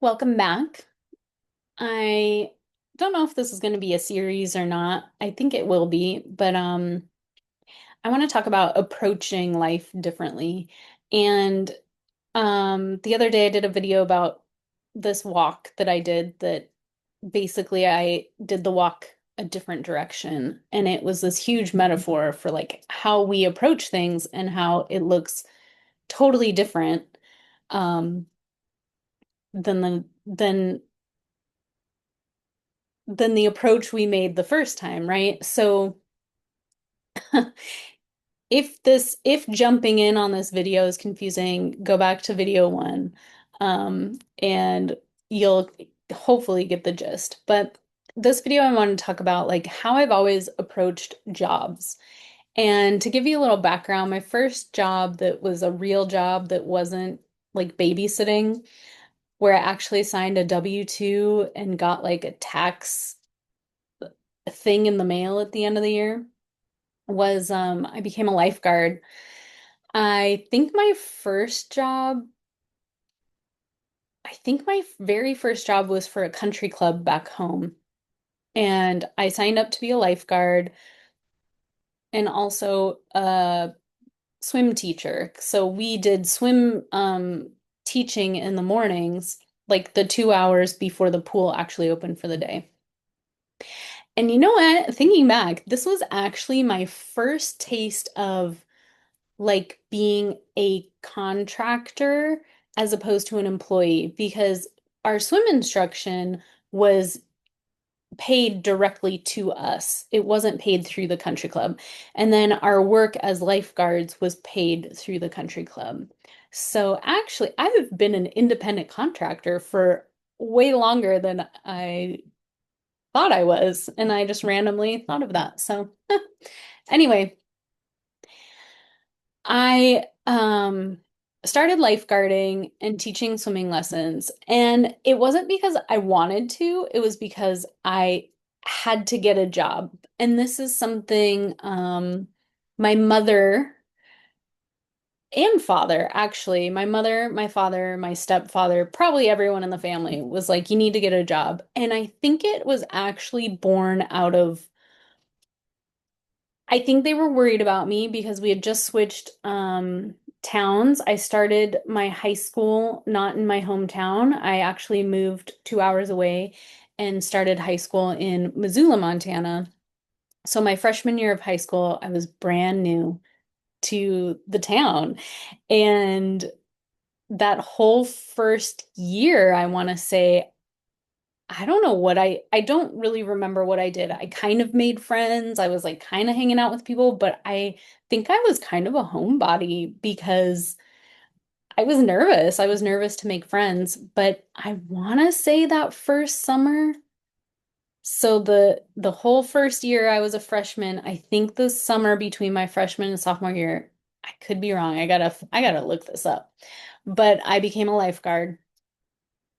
Welcome back. I don't know if this is going to be a series or not. I think it will be, but I want to talk about approaching life differently. And the other day I did a video about this walk that I did that basically I did the walk a different direction, and it was this huge metaphor for like how we approach things and how it looks totally different um than the approach we made the first time, right? So if jumping in on this video is confusing, go back to video one, and you'll hopefully get the gist. But this video, I want to talk about like how I've always approached jobs. And to give you a little background, my first job that was a real job that wasn't like babysitting, where I actually signed a W-2 and got like a tax thing in the mail at the end of the year, was I became a lifeguard. I think my first job, I think my very first job was for a country club back home. And I signed up to be a lifeguard and also a swim teacher. So we did swim teaching in the mornings, like the 2 hours before the pool actually opened for the day. And you know what? Thinking back, this was actually my first taste of like being a contractor as opposed to an employee, because our swim instruction was paid directly to us. It wasn't paid through the country club. And then our work as lifeguards was paid through the country club. So actually, I've been an independent contractor for way longer than I thought I was. And I just randomly thought of that. So anyway, I started lifeguarding and teaching swimming lessons, and it wasn't because I wanted to, it was because I had to get a job. And this is something my mother and father, actually, my mother, my father, my stepfather, probably everyone in the family was like, you need to get a job. And I think it was actually born out of, I think they were worried about me because we had just switched towns. I started my high school not in my hometown. I actually moved 2 hours away and started high school in Missoula, Montana. So my freshman year of high school, I was brand new to the town. And that whole first year, I want to say, I don't know what I don't really remember what I did. I kind of made friends. I was like kind of hanging out with people, but I think I was kind of a homebody because I was nervous. I was nervous to make friends, but I want to say that first summer, so the whole first year I was a freshman, I think the summer between my freshman and sophomore year, I could be wrong. I gotta look this up. But I became a lifeguard.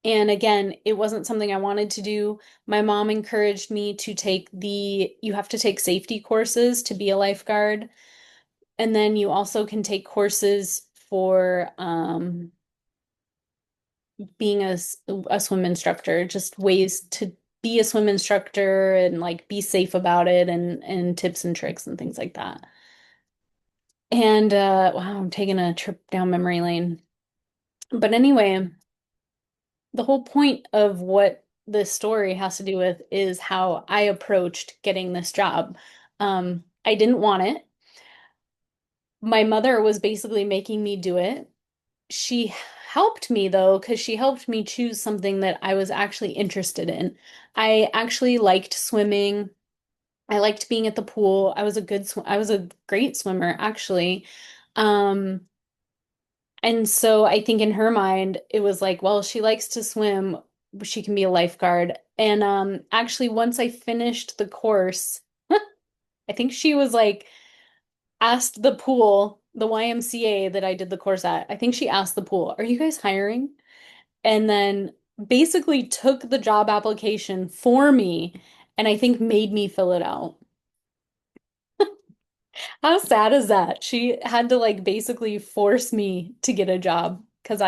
And again, it wasn't something I wanted to do. My mom encouraged me to take you have to take safety courses to be a lifeguard. And then you also can take courses for being a swim instructor, just ways to be a swim instructor and like be safe about it, and tips and tricks and things like that. And wow, I'm taking a trip down memory lane. But anyway, the whole point of what this story has to do with is how I approached getting this job. I didn't want it. My mother was basically making me do it. She helped me though, because she helped me choose something that I was actually interested in. I actually liked swimming. I liked being at the pool. I was a great swimmer actually. Um, And so I think in her mind, it was like, well, she likes to swim, she can be a lifeguard. And actually, once I finished the course, I think she was like, asked the pool, the YMCA that I did the course at, I think she asked the pool, are you guys hiring? And then basically took the job application for me and I think made me fill it out. How sad is that? She had to like basically force me to get a job because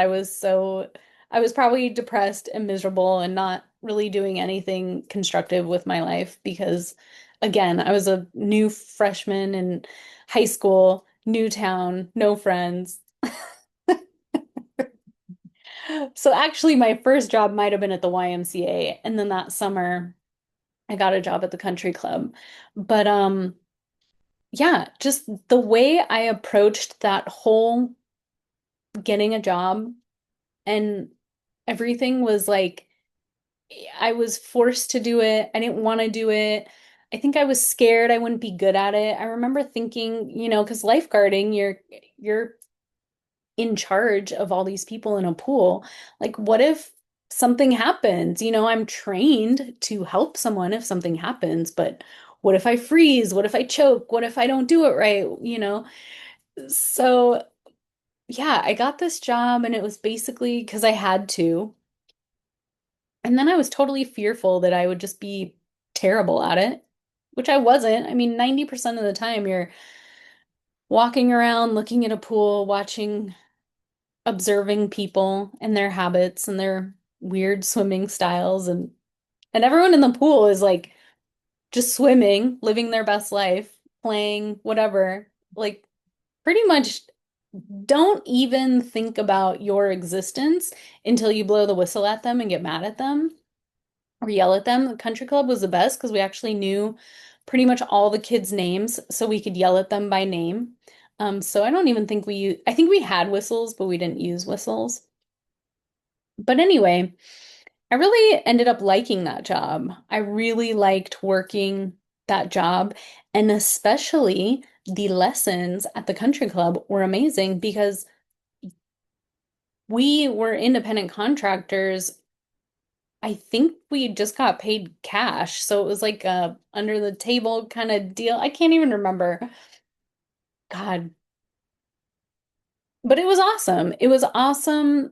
I was probably depressed and miserable and not really doing anything constructive with my life because, again, I was a new freshman in high school, new town, no friends. So actually, my first job might have been at the YMCA, and then that summer I got a job at the country club. But yeah, just the way I approached that whole getting a job and everything was like I was forced to do it. I didn't want to do it. I think I was scared I wouldn't be good at it. I remember thinking, because lifeguarding, you're in charge of all these people in a pool. Like, what if something happens? I'm trained to help someone if something happens, but what if I freeze? What if I choke? What if I don't do it right? So yeah, I got this job and it was basically because I had to. And then I was totally fearful that I would just be terrible at it, which I wasn't. I mean, 90% of the time you're walking around looking at a pool, watching, observing people and their habits and their weird swimming styles and everyone in the pool is like just swimming, living their best life, playing whatever. Like pretty much don't even think about your existence until you blow the whistle at them and get mad at them or yell at them. The country club was the best because we actually knew pretty much all the kids' names, so we could yell at them by name. So I don't even think I think we had whistles, but we didn't use whistles. But anyway, I really ended up liking that job. I really liked working that job, and especially the lessons at the country club were amazing because we were independent contractors. I think we just got paid cash, so it was like a under the table kind of deal. I can't even remember. God, but it was awesome. It was awesome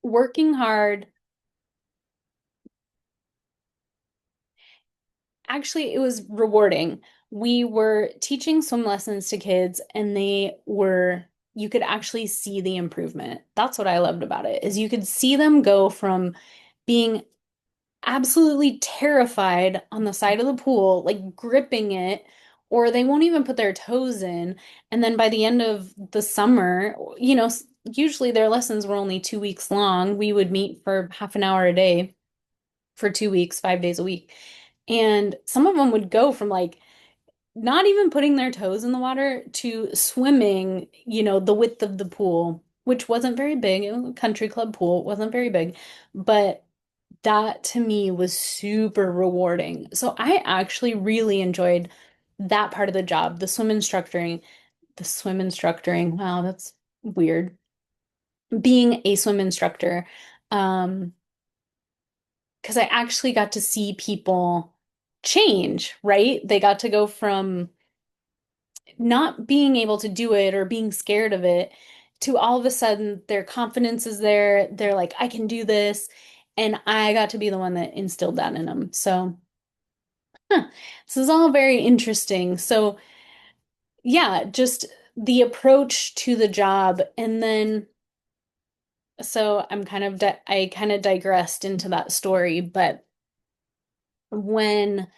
working hard. Actually, it was rewarding. We were teaching swim lessons to kids and you could actually see the improvement. That's what I loved about it, is you could see them go from being absolutely terrified on the side of the pool, like gripping it, or they won't even put their toes in. And then by the end of the summer, usually their lessons were only 2 weeks long. We would meet for half an hour a day for 2 weeks, 5 days a week. And some of them would go from like not even putting their toes in the water to swimming, the width of the pool, which wasn't very big. It was a country club pool, it wasn't very big, but that to me was super rewarding. So I actually really enjoyed that part of the job, the swim instructoring, the swim instructoring. Wow, that's weird. Being a swim instructor, um, because I actually got to see people change, right? They got to go from not being able to do it or being scared of it to all of a sudden their confidence is there. They're like, I can do this. And I got to be the one that instilled that in them. So, huh, this is all very interesting. So, yeah, just the approach to the job. And then, so I kind of digressed into that story. But when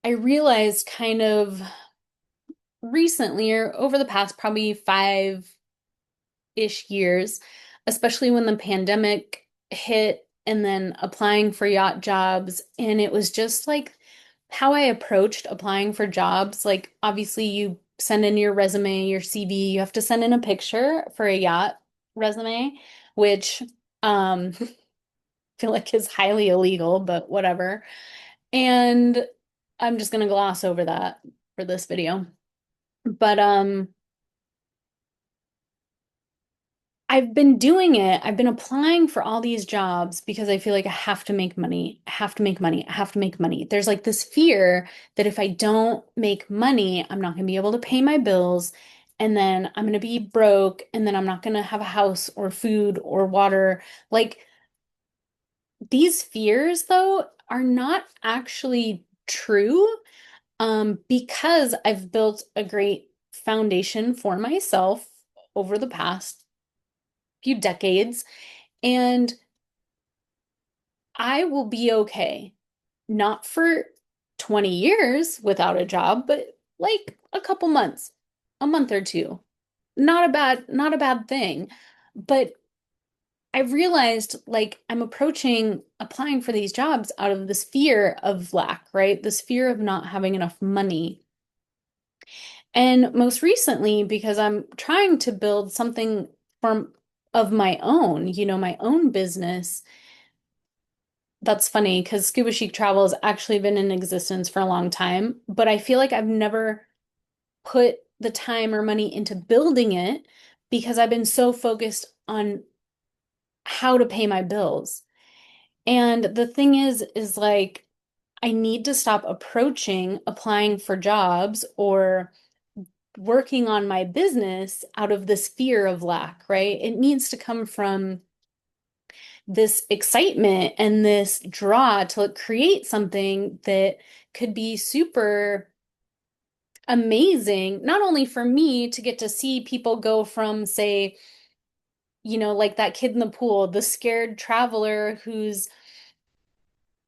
I realized kind of recently or over the past probably 5-ish years, especially when the pandemic hit and then applying for yacht jobs. And it was just like how I approached applying for jobs. Like, obviously, you send in your resume, your CV, you have to send in a picture for a yacht resume, which I feel like is highly illegal, but whatever. And I'm just gonna gloss over that for this video. But I've been doing it. I've been applying for all these jobs because I feel like I have to make money. I have to make money. I have to make money. There's like this fear that if I don't make money, I'm not going to be able to pay my bills. And then I'm going to be broke. And then I'm not going to have a house or food or water. Like these fears, though, are not actually true because I've built a great foundation for myself over the past few decades, and I will be okay. Not for 20 years without a job, but like a couple months, a month or two. Not a bad thing. But I realized like I'm approaching applying for these jobs out of this fear of lack, right? This fear of not having enough money. And most recently, because I'm trying to build something from of my own, my own business. That's funny because Scuba Chic Travel has actually been in existence for a long time, but I feel like I've never put the time or money into building it because I've been so focused on how to pay my bills. And the thing is like, I need to stop approaching applying for jobs or working on my business out of this fear of lack, right? It needs to come from this excitement and this draw to create something that could be super amazing, not only for me to get to see people go from, say, like that kid in the pool, the scared traveler who's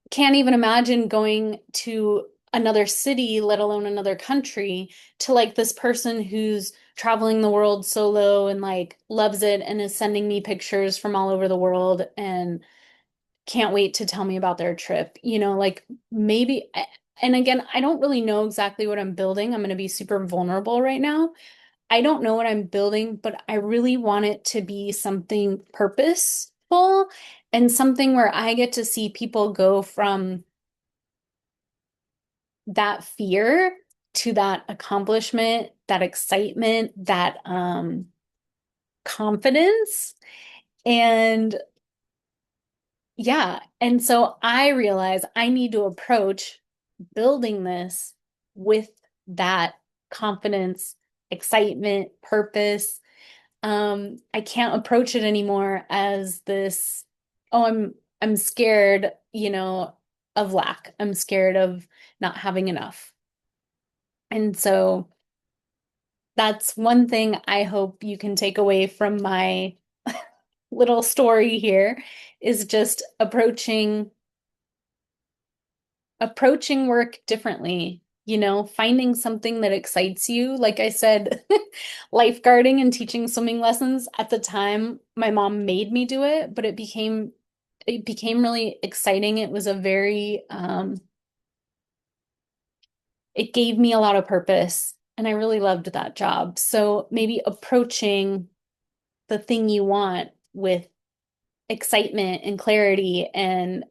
can't even imagine going to another city, let alone another country, to like this person who's traveling the world solo and like loves it and is sending me pictures from all over the world and can't wait to tell me about their trip. Like maybe, and again, I don't really know exactly what I'm building. I'm going to be super vulnerable right now. I don't know what I'm building, but I really want it to be something purposeful and something where I get to see people go from that fear to that accomplishment, that excitement, that confidence. And yeah. And so I realize I need to approach building this with that confidence, excitement, purpose. I can't approach it anymore as this, oh, I'm scared, of lack. I'm scared of not having enough. And so that's one thing I hope you can take away from my little story here is just approaching work differently, finding something that excites you. Like I said, lifeguarding and teaching swimming lessons at the time, my mom made me do it, but it became really exciting. It was a very it gave me a lot of purpose and I really loved that job. So maybe approaching the thing you want with excitement and clarity and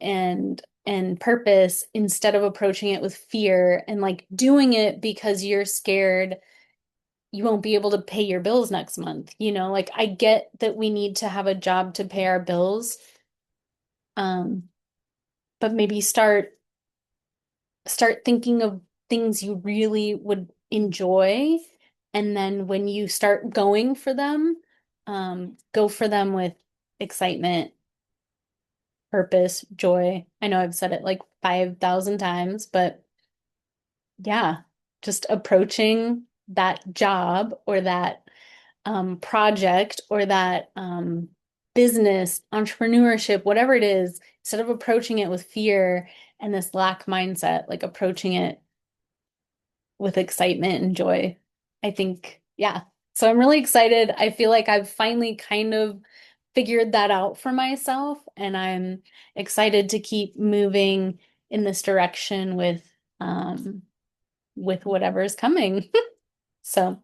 purpose instead of approaching it with fear and like doing it because you're scared you won't be able to pay your bills next month. Like I get that we need to have a job to pay our bills. Um, but maybe start thinking of things you really would enjoy. And then when you start going for them, go for them with excitement, purpose, joy. I know I've said it like 5,000 times, but yeah, just approaching that job or that project or that business, entrepreneurship, whatever it is, instead of approaching it with fear and this lack mindset, like approaching it with excitement and joy. I think, yeah. So I'm really excited. I feel like I've finally kind of figured that out for myself, and I'm excited to keep moving in this direction with whatever's coming. So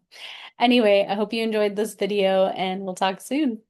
anyway, I hope you enjoyed this video and we'll talk soon.